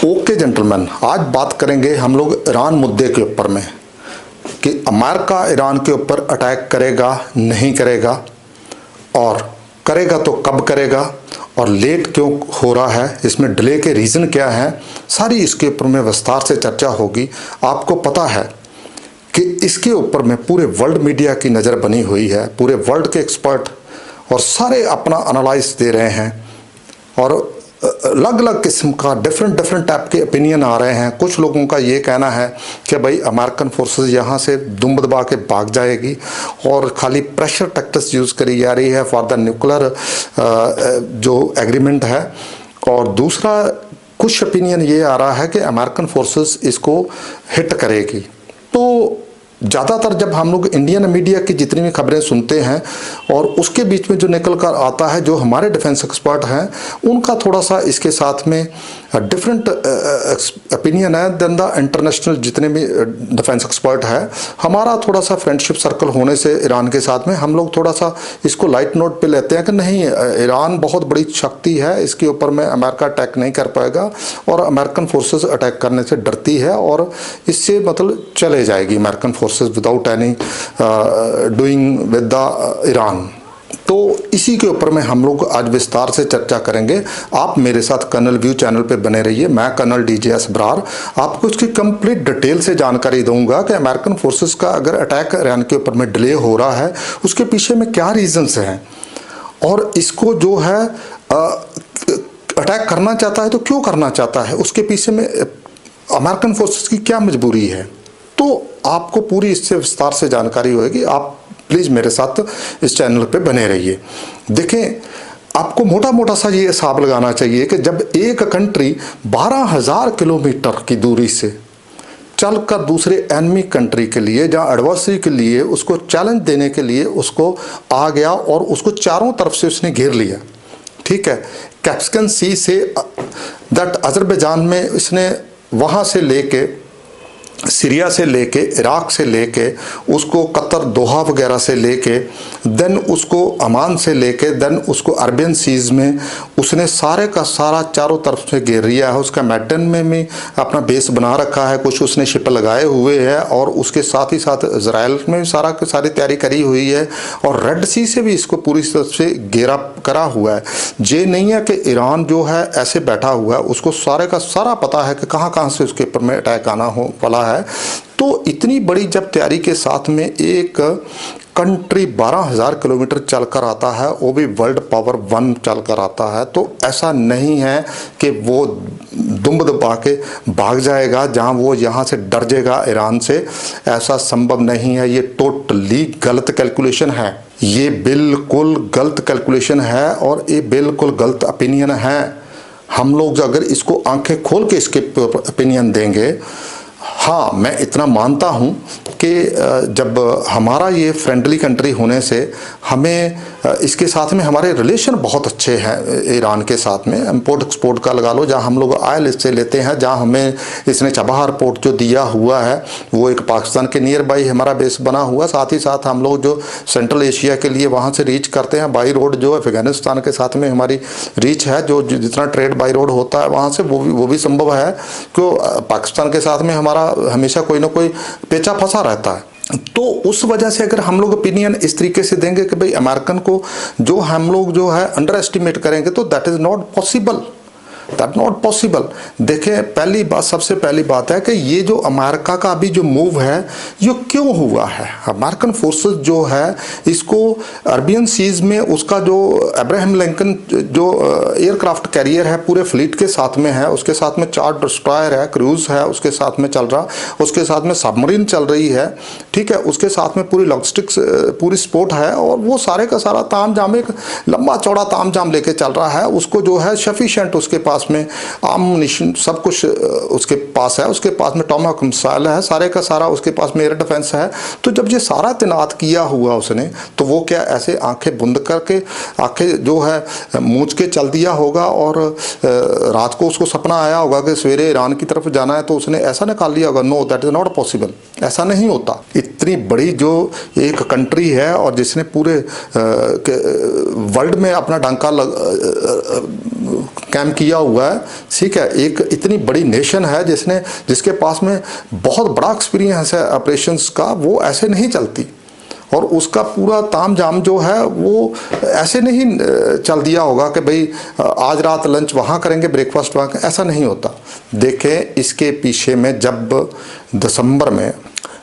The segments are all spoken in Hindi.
ओके जेंटलमैन, आज बात करेंगे हम लोग ईरान मुद्दे के ऊपर में कि अमेरिका ईरान के ऊपर अटैक करेगा नहीं करेगा, और करेगा तो कब करेगा, और लेट क्यों हो रहा है, इसमें डिले के रीज़न क्या हैं, सारी इसके ऊपर में विस्तार से चर्चा होगी। आपको पता है कि इसके ऊपर में पूरे वर्ल्ड मीडिया की नज़र बनी हुई है, पूरे वर्ल्ड के एक्सपर्ट और सारे अपना एनालाइज दे रहे हैं, और अलग अलग किस्म का डिफरेंट टाइप के ओपिनियन आ रहे हैं। कुछ लोगों का ये कहना है कि भाई अमेरिकन फोर्सेस यहाँ से दुम दबा के भाग जाएगी और खाली प्रेशर टैक्टिक्स यूज़ करी जा रही है फॉर द न्यूक्लियर जो एग्रीमेंट है, और दूसरा कुछ ओपिनियन ये आ रहा है कि अमेरिकन फोर्सेस इसको हिट करेगी। तो ज़्यादातर जब हम लोग इंडियन मीडिया की जितनी भी खबरें सुनते हैं और उसके बीच में जो निकल कर आता है, जो हमारे डिफेंस एक्सपर्ट हैं उनका थोड़ा सा इसके साथ में डिफरेंट ओपिनियन है देन द इंटरनेशनल जितने भी डिफेंस एक्सपर्ट है। हमारा थोड़ा सा फ्रेंडशिप सर्कल होने से ईरान के साथ में हम लोग थोड़ा सा इसको लाइट नोट पे लेते हैं कि नहीं, ईरान बहुत बड़ी शक्ति है, इसके ऊपर में अमेरिका अटैक नहीं कर पाएगा और अमेरिकन फोर्सेस अटैक करने से डरती है और इससे मतलब चले जाएगी American forces without any doing with the Iran. तो इसी के ऊपर में हम लोग आज विस्तार से चर्चा करेंगे। आप मेरे साथ कर्नल व्यू चैनल पे बने रहिए। मैं कर्नल DJS ब्रार आपको इसकी कंप्लीट डिटेल से जानकारी दूंगा कि अमेरिकन फोर्सेस का अगर अटैक ईरान के ऊपर में डिले हो रहा है उसके पीछे में क्या रीजंस हैं, और इसको जो है अटैक करना चाहता है तो क्यों करना चाहता है, उसके पीछे में अमेरिकन फोर्सेस की क्या मजबूरी है। तो आपको पूरी इससे विस्तार से जानकारी होगी। आप प्लीज़ मेरे साथ इस चैनल पे बने रहिए। देखें, आपको मोटा मोटा सा ये हिसाब लगाना चाहिए कि जब एक कंट्री 12,000 किलोमीटर की दूरी से चलकर दूसरे एनिमी कंट्री के लिए, जहाँ एडवर्सरी के लिए उसको चैलेंज देने के लिए उसको आ गया और उसको चारों तरफ से उसने घेर लिया, ठीक है। Caspian C say that Azerbaijan में इसने वहाँ से लेके सीरिया से लेके इराक से लेके उसको कतर दोहा वगैरह से लेके देन उसको अमान से लेके देन उसको अरबियन सीज में उसने सारे का सारा चारों तरफ से घेर लिया है। उसका मैडन में भी अपना बेस बना रखा है, कुछ उसने शिप लगाए हुए हैं, और उसके साथ ही साथ इजराइल में भी सारी तैयारी करी हुई है, और रेड सी से भी इसको पूरी तरह से घेरा करा हुआ है। ये नहीं है कि ईरान जो है ऐसे बैठा हुआ है, उसको सारे का सारा पता है कि कहाँ कहाँ से उसके ऊपर में अटैक आना हो वाला है। तो इतनी बड़ी जब तैयारी के साथ में एक कंट्री 12,000 किलोमीटर चलकर आता है, वो भी वर्ल्ड पावर 1 चलकर आता है, तो ऐसा नहीं है कि वो दुम दबा के भाग जाएगा जहां वो यहाँ से डर जाएगा ईरान से। ऐसा संभव नहीं है। ये टोटली गलत कैलकुलेशन है, ये बिल्कुल गलत कैलकुलेशन है, और ये बिल्कुल गलत ओपिनियन है। हम लोग अगर इसको आंखें खोल के इसके ओपिनियन देंगे, हाँ मैं इतना मानता हूँ कि जब हमारा ये फ्रेंडली कंट्री होने से हमें इसके साथ में हमारे रिलेशन बहुत अच्छे हैं ईरान के साथ में, इंपोर्ट एक्सपोर्ट का लगा लो, जहाँ हम लोग आयल इससे लेते हैं, जहाँ हमें इसने चबहार पोर्ट जो दिया हुआ है वो एक पाकिस्तान के नियर बाई हमारा बेस बना हुआ, साथ ही साथ हम लोग जो सेंट्रल एशिया के लिए वहाँ से रीच करते हैं बाई रोड, जो अफगानिस्तान के साथ में हमारी रीच है, जो जितना ट्रेड बाई रोड होता है वहाँ से वो भी संभव है, क्यों पाकिस्तान के साथ में हमारा हमेशा कोई ना कोई पेचा फंसा रहता है। तो उस वजह से अगर हम लोग ओपिनियन इस तरीके से देंगे कि भाई अमेरिकन को जो हम लोग जो है अंडर एस्टिमेट करेंगे, तो that is not possible, that not possible. देखें, पहली बात, सबसे पहली बात है कि ये जो अमेरिका का अभी जो मूव है ये क्यों हुआ है। अमेरिकन फोर्सेस जो है इसको अरबियन सीज में उसका जो अब्राहम लिंकन जो एयरक्राफ्ट कैरियर है पूरे फ्लीट के साथ में है, उसके साथ में 4 डिस्ट्रॉयर है, क्रूज है उसके साथ में चल रहा, उसके साथ में सबमरीन चल रही है, ठीक है, उसके साथ में पूरी लॉजिस्टिक्स पूरी सपोर्ट है, और वो सारे का सारा तामझाम एक लंबा चौड़ा तामझाम लेके चल रहा है। उसको जो है सफिशिएंट उसके पास में आमुनिशन सब कुछ उसके पास है, उसके पास में टॉमहॉक मिसाइल है, सारे का सारा उसके पास में एयर डिफेंस है। तो जब ये सारा तैनात किया हुआ उसने, तो वो क्या ऐसे आंखें बंद करके आंखें जो है मूंछ के चल दिया होगा, और रात को उसको सपना आया होगा कि सवेरे ईरान की तरफ जाना है, तो उसने ऐसा निकाल लिया होगा। No, that is not possible, ऐसा नहीं होता। इतनी बड़ी जो एक कंट्री है और जिसने पूरे वर्ल्ड में अपना डंका कैम्प किया हुआ है, ठीक है। एक इतनी बड़ी नेशन है जिसके पास में बहुत बड़ा एक्सपीरियंस है ऑपरेशंस का, वो ऐसे नहीं चलती। और उसका पूरा तामझाम जो है वो ऐसे नहीं चल दिया होगा कि भाई आज रात लंच वहाँ करेंगे, ब्रेकफास्ट वहाँ, ऐसा नहीं होता। देखें, इसके पीछे में जब दिसंबर में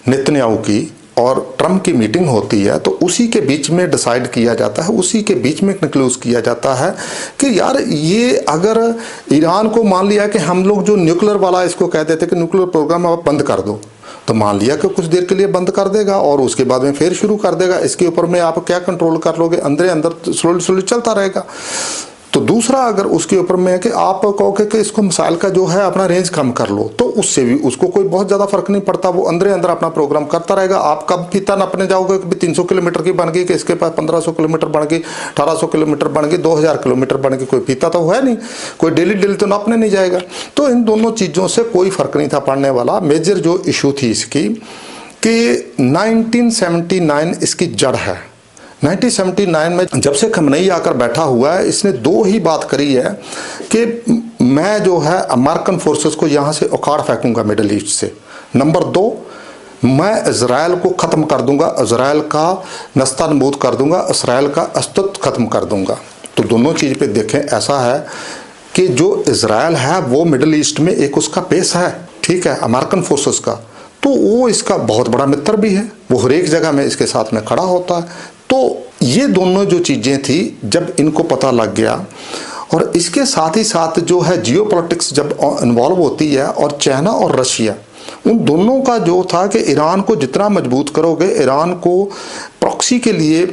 नेतन्याहू की और ट्रम्प की मीटिंग होती है तो उसी के बीच में डिसाइड किया जाता है, उसी के बीच में कंक्लूज किया जाता है कि यार ये अगर ईरान को मान लिया कि हम लोग जो न्यूक्लियर वाला इसको कहते थे कि न्यूक्लियर प्रोग्राम आप बंद कर दो, तो मान लिया कि कुछ देर के लिए बंद कर देगा और उसके बाद में फिर शुरू कर देगा। इसके ऊपर में आप क्या कंट्रोल कर लोगे, अंदर अंदर स्लोली चलता रहेगा। तो दूसरा, अगर उसके ऊपर में है कि आप कहोगे कि इसको मिसाइल का जो है अपना रेंज कम कर लो, तो उससे भी उसको कोई बहुत ज़्यादा फर्क नहीं पड़ता, वो अंदर अंदर अपना प्रोग्राम करता रहेगा। आप कब फीता नापने जाओगे कि 300 किलोमीटर की बन गई, कि इसके पास 1500 किलोमीटर बन गई, 1800 किलोमीटर बन गई, 2000 किलोमीटर बन गई, कोई फीता तो है नहीं, कोई डेली तो नापने नहीं जाएगा। तो इन दोनों चीज़ों से कोई फर्क नहीं था पड़ने वाला। मेजर जो इशू थी इसकी कि 1979 इसकी जड़ है। 1979 में जब से खमनई आकर बैठा हुआ है, इसने दो ही बात करी है कि मैं जो है अमेरिकन फोर्सेस को यहाँ से उखाड़ फेंकूंगा मिडिल ईस्ट से। नंबर 2, मैं इजराइल को ख़त्म कर दूंगा, इजराइल का नस्तानबूद कर दूंगा, इजराइल का अस्तित्व ख़त्म कर दूंगा। तो दोनों चीज़ पे देखें, ऐसा है कि जो इजराइल है वो मिडिल ईस्ट में एक उसका बेस है, ठीक है, अमेरिकन फोर्सेस का, तो वो इसका बहुत बड़ा मित्र भी है, वो हर एक जगह में इसके साथ में खड़ा होता है। तो ये दोनों जो चीज़ें थी, जब इनको पता लग गया, और इसके साथ ही साथ जो है जियोपॉलिटिक्स जब इन्वॉल्व होती है, और चाइना और रशिया, उन दोनों का जो था कि ईरान को जितना मजबूत करोगे, ईरान को प्रॉक्सी के लिए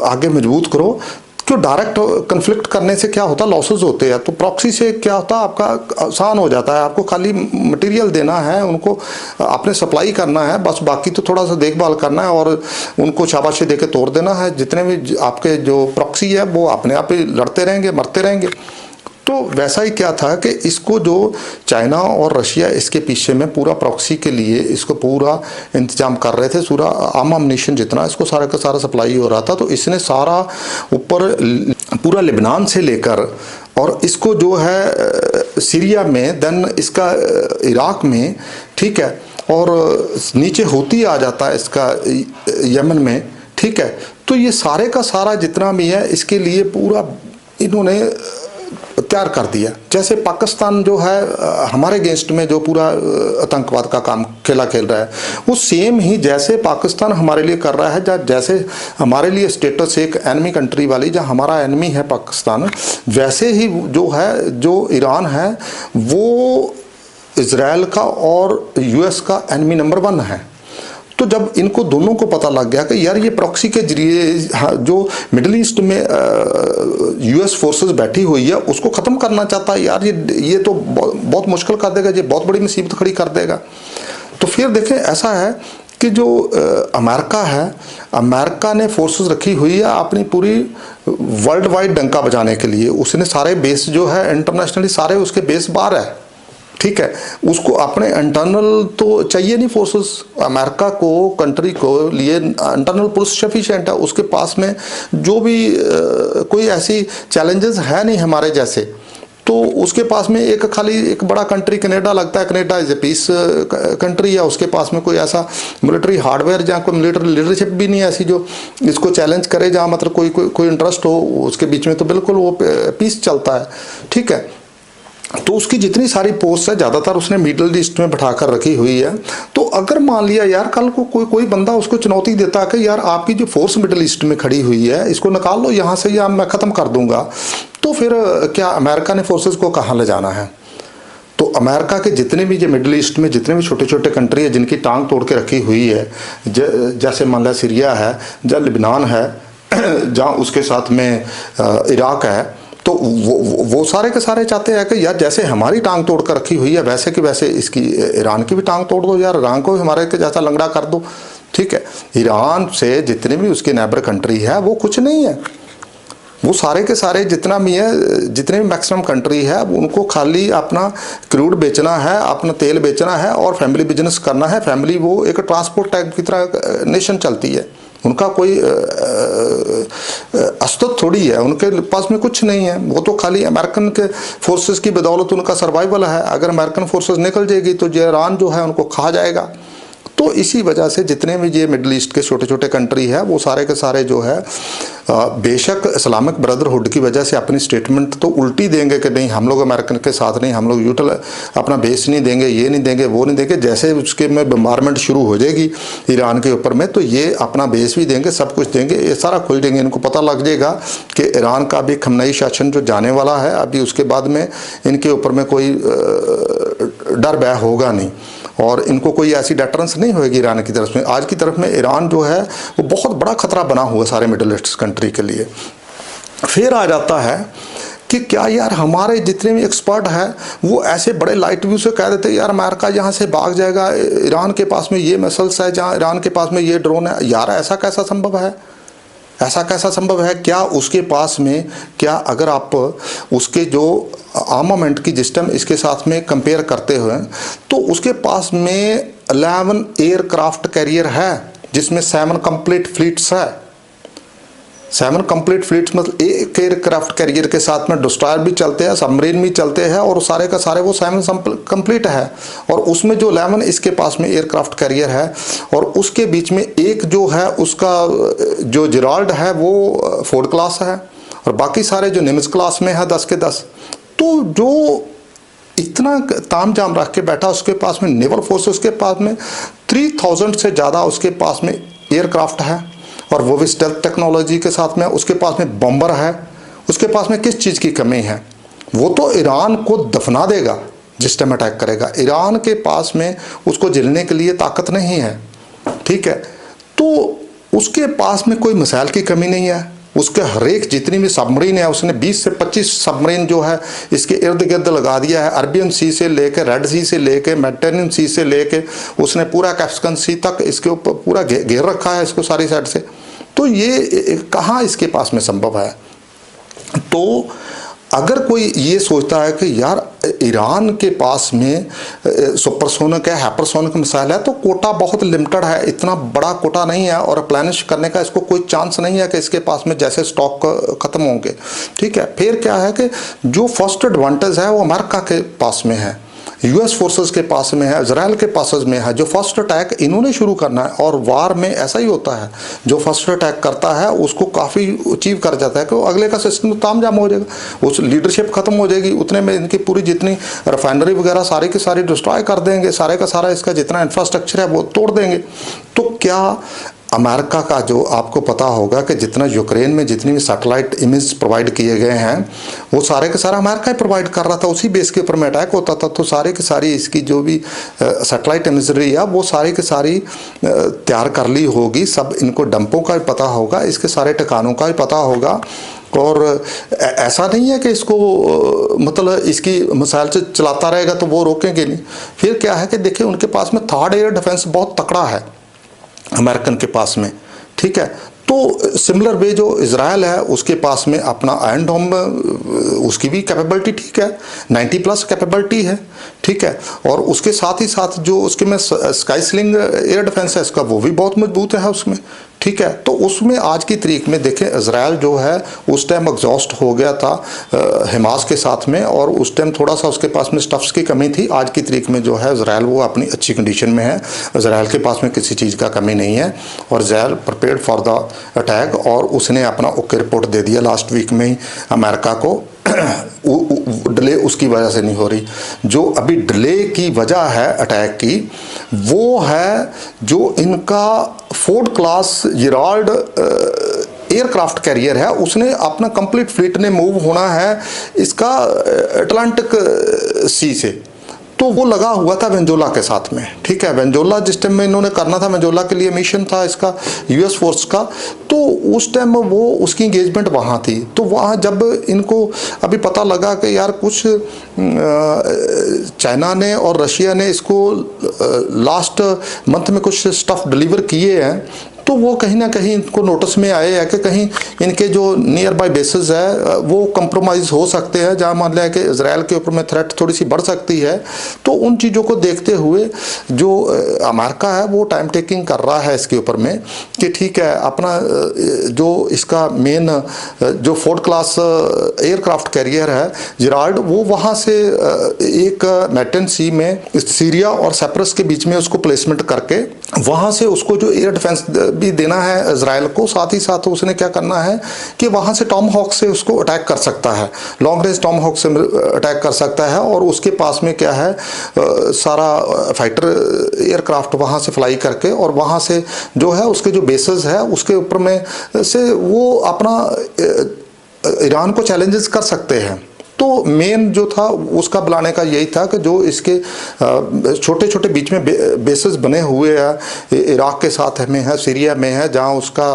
आगे मजबूत करो, क्यों डायरेक्ट कन्फ्लिक्ट करने से क्या होता, लॉसेस होते हैं। तो प्रॉक्सी से क्या होता, आपका आसान हो जाता है, आपको खाली मटेरियल देना है, उनको आपने सप्लाई करना है, बस बाकी तो थोड़ा सा देखभाल करना है और उनको शाबाशी देके तोड़ देना है। जितने भी आपके जो प्रॉक्सी है वो अपने आप ही लड़ते रहेंगे, मरते रहेंगे। तो वैसा ही क्या था कि इसको जो चाइना और रशिया इसके पीछे में पूरा प्रॉक्सी के लिए इसको पूरा इंतजाम कर रहे थे, पूरा आमनेशन जितना इसको सारा का सारा सप्लाई हो रहा था। तो इसने सारा ऊपर पूरा लेबनान से लेकर और इसको जो है सीरिया में, देन इसका इराक में, ठीक है, और नीचे होती आ जाता है इसका यमन में, ठीक है। तो ये सारे का सारा जितना भी है इसके लिए पूरा इन्होंने तैयार कर दिया। जैसे पाकिस्तान जो है हमारे अगेंस्ट में जो पूरा आतंकवाद का काम खेल रहा है, वो सेम ही जैसे पाकिस्तान हमारे लिए कर रहा है, जैसे हमारे लिए स्टेटस एक एनिमी कंट्री वाली, जहाँ हमारा एनिमी है पाकिस्तान, वैसे ही जो है, जो ईरान है वो इजराइल का और यूएस का एनिमी नंबर 1 है। तो जब इनको दोनों को पता लग गया कि यार ये प्रॉक्सी के जरिए जो मिडिल ईस्ट में यूएस फोर्सेस बैठी हुई है उसको ख़त्म करना चाहता है, यार ये तो बहुत मुश्किल कर देगा, ये बहुत बड़ी मुसीबत खड़ी कर देगा। तो फिर देखें, ऐसा है कि जो अमेरिका है, अमेरिका ने फोर्सेस रखी हुई है अपनी पूरी वर्ल्ड वाइड डंका बजाने के लिए। उसने सारे बेस जो है इंटरनेशनली सारे उसके बेस बाहर है, ठीक है। उसको अपने इंटरनल तो चाहिए नहीं फोर्सेस, अमेरिका को कंट्री को लिए इंटरनल पुलिस सफिशिएंट है, उसके पास में जो भी कोई ऐसी चैलेंजेस है नहीं हमारे जैसे। तो उसके पास में एक खाली एक बड़ा कंट्री कनाडा लगता है, Canada is a peace country है, उसके पास में कोई ऐसा मिलिट्री हार्डवेयर जहाँ कोई मिलिट्री लीडरशिप भी नहीं है ऐसी जो इसको चैलेंज करे, जहाँ मतलब कोई इंटरेस्ट हो उसके बीच में, तो बिल्कुल वो पीस चलता है, ठीक है। तो उसकी जितनी सारी पोस्ट है ज़्यादातर उसने मिडिल ईस्ट में बैठा कर रखी हुई है। तो अगर मान लिया यार कल को कोई बंदा उसको चुनौती देता कि यार आपकी जो फोर्स मिडिल ईस्ट में खड़ी हुई है इसको निकाल लो यहाँ से या मैं ख़त्म कर दूंगा, तो फिर क्या अमेरिका ने फोर्सेस को कहाँ ले जाना है। तो अमेरिका के जितने भी जो मिडिल ईस्ट में जितने भी छोटे छोटे कंट्री है जिनकी टांग तोड़ के रखी हुई है, जैसे मान लिया सीरिया है, जहाँ लिबनान है, जहाँ उसके साथ में इराक है, तो वो सारे के सारे चाहते हैं कि यार जैसे हमारी टांग तोड़ कर रखी हुई है वैसे कि वैसे इसकी ईरान की भी टांग तोड़ दो, यार ईरान को भी हमारे के जैसा लंगड़ा कर दो, ठीक है। ईरान से जितने भी उसके नेबर कंट्री है वो कुछ नहीं है, वो सारे के सारे जितना भी है, जितने भी मैक्सिमम कंट्री है उनको खाली अपना क्रूड बेचना है, अपना तेल बेचना है और फैमिली बिजनेस करना है। फैमिली वो एक ट्रांसपोर्ट टाइप की तरह नेशन चलती है, उनका कोई अस्तित्व थोड़ी है, उनके पास में कुछ नहीं है। वो तो खाली अमेरिकन के फोर्सेस की बदौलत उनका सर्वाइवल है। अगर अमेरिकन फोर्सेस निकल जाएगी तो ईरान जो है उनको खा जाएगा। तो इसी वजह से जितने भी ये मिडल ईस्ट के छोटे छोटे कंट्री है वो सारे के सारे जो है बेशक इस्लामिक ब्रदरहुड की वजह से अपनी स्टेटमेंट तो उल्टी देंगे कि नहीं हम लोग अमेरिकन के साथ नहीं, हम लोग यूटल अपना बेस नहीं देंगे, ये नहीं देंगे, वो नहीं देंगे। जैसे उसके में बम्बारमेंट शुरू हो जाएगी ईरान के ऊपर में तो ये अपना बेस भी देंगे, सब कुछ देंगे, ये सारा खुल देंगे। इनको पता लग जाएगा कि ईरान का भी खमनई शासन जो जाने वाला है, अभी उसके बाद में इनके ऊपर में कोई डर भय होगा नहीं और इनको कोई ऐसी डेटरेंस नहीं होगी ईरान की तरफ में। आज की तरफ में ईरान जो है वो बहुत बड़ा खतरा बना हुआ सारे मिडिल ईस्ट कंट्री के लिए। फिर आ जाता है कि क्या यार हमारे जितने भी एक्सपर्ट हैं वो ऐसे बड़े लाइट व्यू से कह देते हैं यार अमेरिका यहाँ से भाग जाएगा, ईरान के पास में ये मिसाइल्स है, जहाँ ईरान के पास में ये ड्रोन है। यार ऐसा कैसा संभव है? ऐसा कैसा संभव है? क्या उसके पास में, क्या अगर आप उसके जो आर्मामेंट की सिस्टम इसके साथ में कंपेयर करते हुए तो उसके पास में 11 एयरक्राफ्ट कैरियर है जिसमें 7 कंप्लीट फ्लीट्स है। 7 कंप्लीट फ्लीट्स मतलब एक एयरक्राफ्ट कैरियर के साथ में डिस्ट्रॉयर भी चलते हैं, सबमरीन भी चलते हैं और सारे का सारे वो 7 कंप्लीट है। और उसमें जो 11 इसके पास में एयरक्राफ्ट कैरियर है और उसके बीच में एक जो है उसका जो जेराल्ड है वो 4 क्लास है और बाकी सारे जो निमित्ज क्लास में है 10 के 10। तो जो इतना ताम झाम रख के बैठा उसके पास में नेवल फोर्सेस के पास में 3000 से ज़्यादा उसके पास में एयरक्राफ्ट है और वो भी स्टेल्थ टेक्नोलॉजी के साथ में। उसके पास में बॉम्बर है। उसके पास में किस चीज़ की कमी है? वो तो ईरान को दफना देगा जिस टाइम अटैक करेगा। ईरान के पास में उसको झेलने के लिए ताकत नहीं है, ठीक है। तो उसके पास में कोई मिसाइल की कमी नहीं है। उसके हर एक जितनी भी सबमरीन है उसने 20 से 25 सबमरीन जो है इसके इर्द गिर्द लगा दिया है। अरबियन सी से लेके रेड सी से लेके मेडिटेरेनियन सी से लेके उसने पूरा कैस्पियन सी तक इसके ऊपर पूरा घेर रखा है इसको सारी साइड से। तो ये कहाँ इसके पास में संभव है? तो अगर कोई ये सोचता है कि यार ईरान के पास में सुपरसोनिक है, हाइपरसोनिक मिसाइल है तो कोटा बहुत लिमिटेड है, इतना बड़ा कोटा नहीं है और रिप्लेनिश करने का इसको कोई चांस नहीं है कि इसके पास में जैसे स्टॉक खत्म होंगे, ठीक है। फिर क्या है कि जो फर्स्ट एडवांटेज है वो अमेरिका के पास में है, यूएस फोर्सेस के पास में है, इजराइल के पास में है। जो फर्स्ट अटैक इन्होंने शुरू करना है और वार में ऐसा ही होता है, जो फर्स्ट अटैक करता है उसको काफ़ी अचीव कर जाता है कि अगले का सिस्टम तामझाम हो जाएगा, उस लीडरशिप खत्म हो जाएगी, उतने में इनकी पूरी जितनी रिफाइनरी वगैरह सारी की सारी डिस्ट्रॉय कर देंगे, सारे का सारा इसका जितना इंफ्रास्ट्रक्चर है वो तोड़ देंगे। तो क्या अमेरिका का जो आपको पता होगा कि जितना यूक्रेन में जितनी भी सैटेलाइट इमेज प्रोवाइड किए गए हैं वो सारे के सारा अमेरिका ही प्रोवाइड कर रहा था, उसी बेस के ऊपर में अटैक होता था। तो सारे के सारी इसकी जो भी सैटेलाइट इमेजरी है वो सारी के सारी तैयार कर ली होगी, सब इनको डंपों का भी पता होगा, इसके सारे ठिकानों का भी पता होगा। और ऐसा नहीं है कि इसको मतलब इसकी मिसाइल से चलाता रहेगा तो वो रोकेंगे नहीं। फिर क्या है कि देखिए उनके पास में थर्ड एयर डिफेंस बहुत तकड़ा है अमेरिकन के पास में, ठीक है। तो सिमिलर वे जो इजराइल है उसके पास में अपना आयरन डोम उसकी भी कैपेबिलिटी ठीक है, 90+ कैपेबिलिटी है, ठीक है। और उसके साथ ही साथ जो उसके में स्काई स्लिंग एयर डिफेंस है इसका वो भी बहुत मजबूत है उसमें, ठीक है। तो उसमें आज की तारीख में देखें इजराइल जो है उस टाइम एग्जॉस्ट हो गया था हमास के साथ में और उस टाइम थोड़ा सा उसके पास में स्टफ्स की कमी थी। आज की तारीख में जो है इजराइल वो अपनी अच्छी कंडीशन में है, इजराइल के पास में किसी चीज़ का कमी नहीं है और Israel prepared for the attack. और उसने अपना ओके रिपोर्ट दे दिया लास्ट वीक में ही अमेरिका को। डिले उसकी वजह से नहीं हो रही, जो अभी डिले की वजह है अटैक की वो है जो इनका 4 क्लास जेराल्ड एयरक्राफ्ट कैरियर है, उसने अपना कंप्लीट फ्लीट ने मूव होना है इसका अटलांटिक सी से। तो वो लगा हुआ था वेंजोला के साथ में, ठीक है। वेंजोला जिस टाइम में इन्होंने करना था, वेंजोला के लिए मिशन था इसका यूएस फोर्स का, तो उस टाइम में वो उसकी इंगेजमेंट वहाँ थी। तो वहाँ जब इनको अभी पता लगा कि यार कुछ चाइना ने और रशिया ने इसको लास्ट मंथ में कुछ स्टफ डिलीवर किए हैं, तो वो कहीं ना कहीं इनको नोटिस में आए है कि कहीं इनके जो नियर बाय बेसिस है वो कंप्रोमाइज़ हो सकते हैं, जहाँ मान लिया कि इजराइल के ऊपर में थ्रेट थोड़ी सी बढ़ सकती है। तो उन चीज़ों को देखते हुए जो अमेरिका है वो टाइम टेकिंग कर रहा है इसके ऊपर में कि ठीक है अपना जो इसका मेन जो फोर्ड क्लास एयरक्राफ्ट कैरियर है जिराल्ड, वो वहाँ से एक मैटन सी में सीरिया और साइप्रस के बीच में उसको प्लेसमेंट करके वहाँ से उसको जो एयर डिफेंस भी देना है इजराइल को, साथ ही साथ उसने क्या करना है कि वहाँ से टॉम हॉक से उसको अटैक कर सकता है, लॉन्ग रेंज टॉम हॉक से अटैक कर सकता है। और उसके पास में क्या है सारा फाइटर एयरक्राफ्ट वहाँ से फ्लाई करके और वहाँ से जो है उसके जो बेसेस है उसके ऊपर में से वो अपना ईरान को चैलेंजेस कर सकते हैं। तो मेन जो था उसका बुलाने का यही था कि जो इसके छोटे छोटे बीच में बेसेस बने हुए हैं, इराक के साथ में है, सीरिया में है, जहां उसका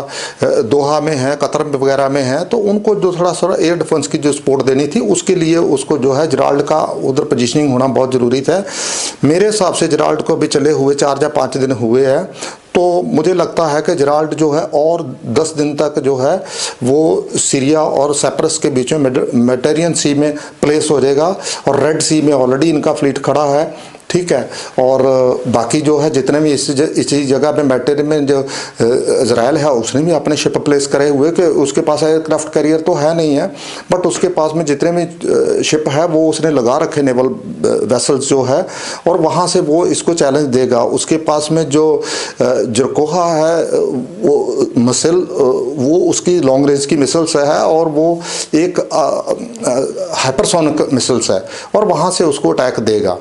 दोहा में है, कतर वगैरह में है, तो उनको जो थोड़ा सा एयर डिफेंस की जो सपोर्ट देनी थी उसके लिए उसको जो है जिराल्ड का उधर पोजीशनिंग होना बहुत ज़रूरी था। मेरे हिसाब से जिराल्ड को अभी चले हुए 4 या 5 दिन हुए हैं, तो मुझे लगता है कि जिराल्ड जो है और 10 दिन तक जो है वो सीरिया और साइप्रस के बीच में मेडिटेरियन सी में प्लेस हो जाएगा और रेड सी में ऑलरेडी इनका फ्लीट खड़ा है, ठीक है। और बाकी जो है जितने भी इसी जगह पे मेडिटेरियन में जो इजराइल है उसने भी अपने शिप प्लेस करे हुए कि उसके पास एयरक्राफ्ट कैरियर तो है नहीं है, बट उसके पास में जितने भी शिप है वो उसने लगा रखे नेवल वेसल्स जो है, और वहाँ से वो इसको चैलेंज देगा। उसके पास में जो जरकोहा है वो मिसाइल वो उसकी लॉन्ग रेंज की मिसाइल्स है और वो एक हाइपरसोनिक मिसाइल्स है और वहाँ से उसको अटैक देगा,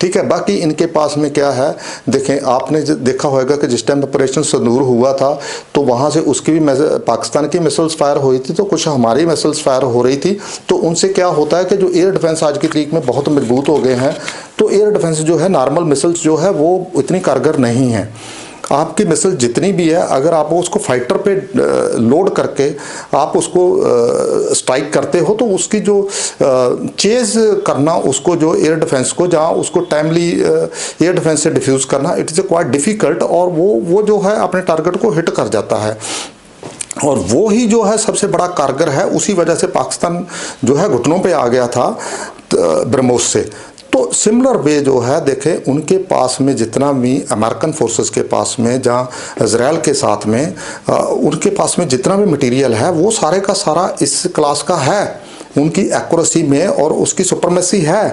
ठीक है। बाकी इनके पास में क्या है, देखें आपने देखा होगा कि जिस टाइम ऑपरेशन संदूर हुआ था तो वहाँ से उसकी भी पाकिस्तान की मिसाइल्स फायर हुई थी, तो कुछ हमारी मिसाइल्स फायर हो रही थी। तो उनसे क्या होता है कि जो एयर डिफेंस आज की तारीख में बहुत मजबूत हो गए हैं, तो एयर डिफेंस जो है नॉर्मल मिसाइल्स जो है वो इतनी कारगर नहीं है। आपकी मिसाइल जितनी भी है अगर आप उसको फाइटर पे लोड करके आप उसको स्ट्राइक करते हो तो उसकी जो चेज करना उसको जो एयर डिफेंस को जहाँ उसको टाइमली एयर डिफेंस से डिफ्यूज़ करना इट इज़ क्वाइट डिफ़िकल्ट, और वो जो है अपने टारगेट को हिट कर जाता है और वो ही जो है सबसे बड़ा कारगर है। उसी वजह से पाकिस्तान जो है घुटनों पे आ गया था ब्रह्मोस से। तो सिमिलर वे जो है देखें उनके पास में जितना भी अमेरिकन फोर्सेस के पास में जहाँ इजराइल के साथ में उनके पास में जितना भी मटेरियल है वो सारे का सारा इस क्लास का है, उनकी एक्यूरेसी में और उसकी सुपरमेसी है।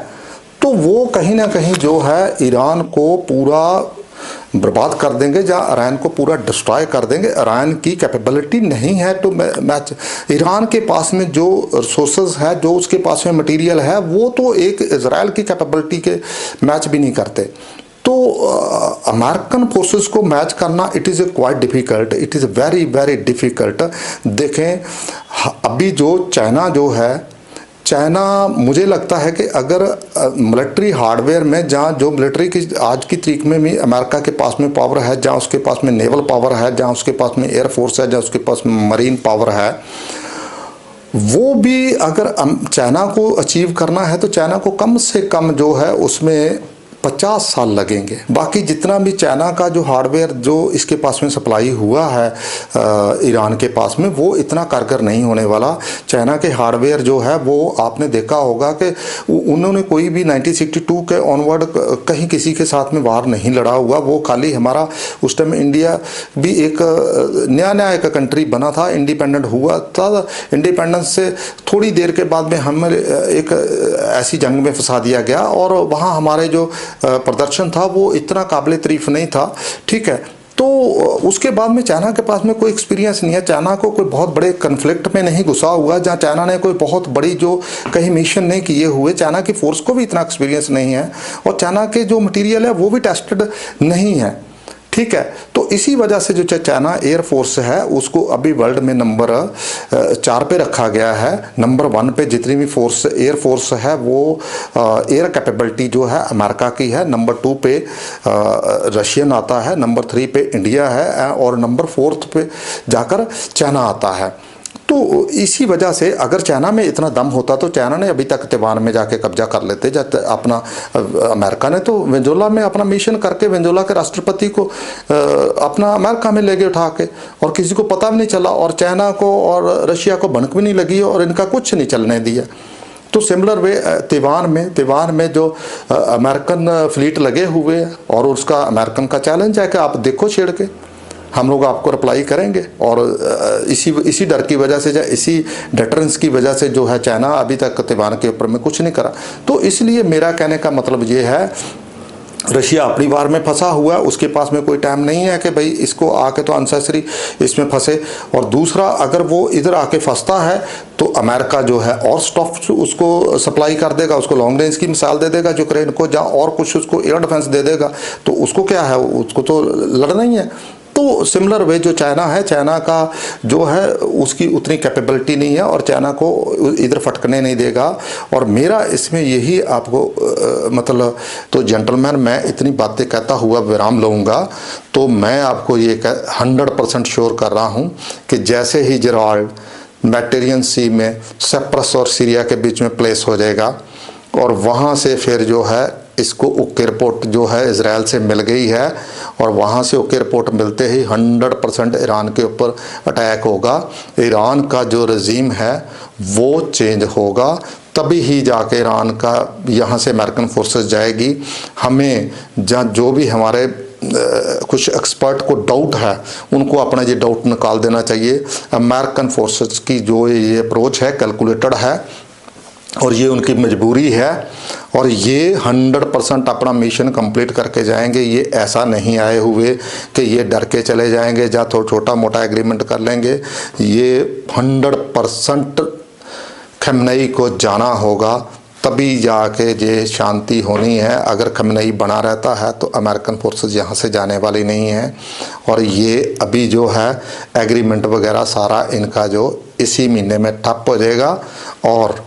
तो वो कहीं ना कहीं जो है ईरान को पूरा बर्बाद कर देंगे, जहाँ ईरान को पूरा डिस्ट्रॉय कर देंगे। ईरान की कैपेबिलिटी नहीं है तो मैच, ईरान के पास में जो रिसोर्सेज है जो उसके पास में मटेरियल है वो तो एक इजराइल की कैपेबिलिटी के मैच भी नहीं करते। तो अमेरिकन फोर्सेस को मैच करना it is quite difficult, it is very very difficult. देखें अभी जो चाइना जो है, चाइना मुझे लगता है कि अगर मिलिट्री हार्डवेयर में जहाँ जो मिलिट्री की आज की तारीख में भी अमेरिका के पास में पावर है, जहाँ उसके पास में नेवल पावर है, जहाँ उसके पास में एयरफोर्स है, जहाँ उसके पास में मरीन पावर है, वो भी अगर चाइना को अचीव करना है तो चाइना को कम से कम जो है उसमें 50 साल लगेंगे। बाकी जितना भी चाइना का जो हार्डवेयर जो इसके पास में सप्लाई हुआ है ईरान के पास में वो इतना कारगर नहीं होने वाला। चाइना के हार्डवेयर जो है वो आपने देखा होगा कि उन्होंने कोई भी 1962 के ऑनवर्ड कहीं किसी के साथ में वार नहीं लड़ा हुआ। वो खाली हमारा उस टाइम इंडिया भी एक नया एक कंट्री बना था, इंडिपेंडेंट हुआ था। इंडिपेंडेंस से थोड़ी देर के बाद में हमें एक ऐसी जंग में फंसा दिया गया और वहाँ हमारे जो प्रदर्शन था वो इतना काबिल तारीफ नहीं था, ठीक है। तो उसके बाद में चाइना के पास में कोई एक्सपीरियंस नहीं है, चाइना को कोई बहुत बड़े कन्फ्लिक्ट में नहीं घुसा हुआ, जहाँ चाइना ने कोई बहुत बड़ी जो कहीं मिशन नहीं किए हुए, चाइना की फोर्स को भी इतना एक्सपीरियंस नहीं है और चाइना के जो मटेरियल है वो भी टेस्टेड नहीं है, ठीक है। तो इसी वजह से जो चाइना एयरफोर्स है उसको अभी वर्ल्ड में नंबर 4 पे रखा गया है। नंबर 1 पे जितनी भी फोर्स एयरफोर्स है वो एयर कैपेबिलिटी जो है अमेरिका की है, नंबर 2 पे रशियन आता है, नंबर 3 पे इंडिया है और नंबर 4 पे जाकर चाइना आता है। तो इसी वजह से अगर चाइना में इतना दम होता तो चाइना ने अभी तक ताइवान में जाके कब्जा कर लेते। जब अपना अमेरिका ने तो वेनेजुएला में अपना मिशन करके वेनेजुएला के राष्ट्रपति को अपना अमेरिका में ले गए उठा के, और किसी को पता भी नहीं चला, और चाइना को और रशिया को भनक भी नहीं लगी और इनका कुछ नहीं चलने दिया। तो सिमिलर वे ताइवान में जो अमेरिकन फ्लीट लगे हुए और उसका अमेरिकन का चैलेंज है कि आप देखो छेड़ के, हम लोग आपको रिप्लाई करेंगे। और इसी डर की वजह से, इसी डेटरेंस की वजह से जो है चाइना अभी तक ताइवान के ऊपर में कुछ नहीं करा। तो इसलिए मेरा कहने का मतलब ये है, रशिया अपनी वार में फंसा हुआ है, उसके पास में कोई टाइम नहीं है कि भाई इसको आके तो अनसेसरी इसमें फंसे। और दूसरा, अगर वो इधर आके फंसता है तो अमेरिका जो है और स्टॉफ उसको सप्लाई कर देगा, उसको लॉन्ग रेंज की मिसाल दे देगा यूक्रेन को, जहाँ और कुछ उसको एयर डिफेंस दे देगा, तो उसको क्या है, उसको तो लड़ना ही है। तो सिमिलर वे जो चाइना है, चाइना का जो है उसकी उतनी कैपेबिलिटी नहीं है और चाइना को इधर फटकने नहीं देगा। और मेरा इसमें यही आपको मतलब, तो जेंटलमैन मैं इतनी बातें कहता हुआ विराम लूँगा। तो मैं आपको ये 100% श्योर कर रहा हूँ कि जैसे ही जिराल्ड मेडिटेरियन सी में साइप्रस और सीरिया के बीच में प्लेस हो जाएगा और वहाँ से फिर जो है इसको ओके रिपोर्ट जो है इजराइल से मिल गई है, और वहाँ से ओके रिपोर्ट मिलते ही 100% ईरान के ऊपर अटैक होगा। ईरान का जो रजीम है वो चेंज होगा, तभी ही जाके ईरान का यहाँ से अमेरिकन फोर्सेस जाएगी। हमें जहाँ जो भी हमारे कुछ एक्सपर्ट को डाउट है उनको अपना ये डाउट निकाल देना चाहिए। अमेरिकन फोर्सेस की जो ये अप्रोच है कैलकुलेटेड है और ये उनकी मजबूरी है, और ये 100% अपना मिशन कंप्लीट करके जाएंगे। ये ऐसा नहीं आए हुए कि ये डर के चले जाएंगे या थोड़ा छोटा मोटा एग्रीमेंट कर लेंगे। ये 100% खमेनी को जाना होगा, तभी जाके ये शांति होनी है। अगर खमेनी बना रहता है तो अमेरिकन फोर्सेस यहाँ से जाने वाली नहीं है। और ये अभी जो है एग्रीमेंट वगैरह सारा इनका जो इसी महीने में ठप हो जाएगा, और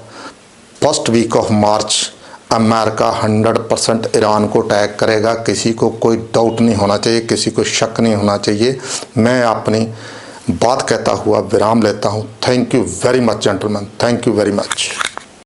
first week of March America 100% Iran को अटैक करेगा। किसी को कोई डाउट नहीं होना चाहिए, किसी को शक नहीं होना चाहिए। मैं अपनी बात कहता हुआ विराम लेता हूँ। Thank you very much gentleman, thank you very much.